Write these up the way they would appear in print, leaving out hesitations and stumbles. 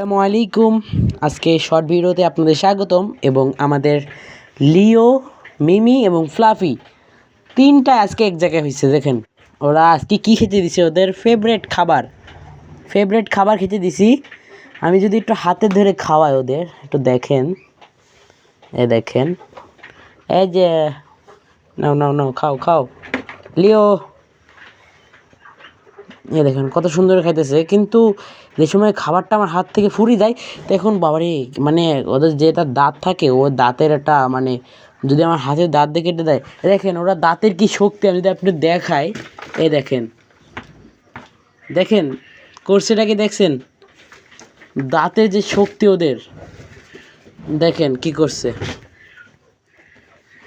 আসসালামু আলাইকুম। আজকে শর্ট ভিডিওতে আপনাদের স্বাগতম এবং আমাদের লিও, মিমি এবং ফ্লাফি তিনটা আজকে এক জায়গায় হয়েছে। দেখেন ওরা আজকে কী খেতে দিছে, ওদের ফেভারেট খাবার খেতে দিছি। আমি যদি একটু হাতে ধরে খাওয়াই ওদের, একটু দেখেন, দেখেন, এই যে নাও নাও নাও, খাও খাও লিও। দেখেন কত সুন্দর খাইতেছে, কিন্তু যে সময় খাবারটা আমার হাত থেকে ফুরিয়ে যায় তখন বাবারে, মানে ওদের যেটা দাঁত থাকে, ও দাঁতের একটা মানে যদি আমার হাতের দাঁত দিয়ে কেটে দেয়। দেখেন ওরা দাঁতের কি শক্তি, আমি যদি আপনি দেখাই, দেখেন দেখেন করছেটা কি দেখছেন, দাঁতের যে শক্তি ওদের, দেখেন কি করছে।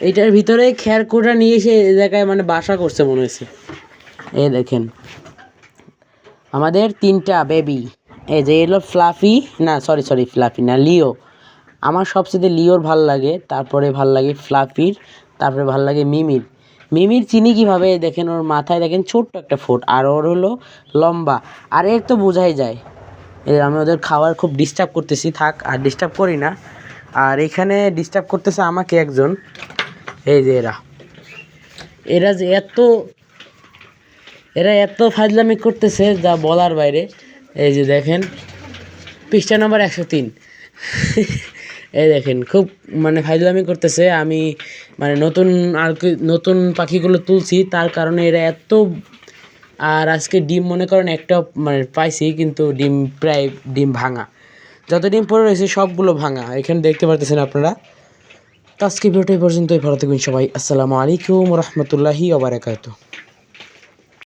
এইটার ভিতরে খেয়ার কোটা নিয়ে এসে এই জায়গায় মানে বাসা করছে মনে হয়েছে। দেখেন আমাদের তিনটা বেবি, এই যে এলো ফ্লাফি, না সরি ফ্লাফি না, লিও। আমার সবচেয়ে লিওর ভাল লাগে, তারপরে ভাল লাগে ফ্লাফির, তারপরে ভাল লাগে মিমির চিনি কীভাবে, দেখেন ওর মাথায় দেখেন ছোট্ট একটা ফোঁট, আর ওর হলো লম্বা, আর এর তো বোঝাই যায়। আমি ওদের খাবার খুব ডিস্টার্ব করতেছি, থাক আর ডিস্টার্ব করি না। আর এখানে ডিস্টার্ব করতেছে আমাকে একজন, এই যে এরা এত ফাজলামি করতেছে যা বলার বাইরে। এই যে দেখেন পৃষ্ঠা নম্বর 103, দেখেন খুব মানে ফাজলামি করতেছে। আমি মানে নতুন পাখিগুলো তুলছি, তার কারণে এরা এত। আর আজকে ডিম মনে করেন একটা মানে পাইছি, কিন্তু ডিম ভাঙা, যত ডিম পড়ে রয়েছে সবগুলো ভাঙা, এখানে দেখতে পারতেছেন আপনারা। তো আজকে ভিডিওটা এই পর্যন্তই, ভালো থাকবেন সবাই। আসসালামু আলাইকুম রহমতুল্লাহি ওয়া বারাকাতুহু।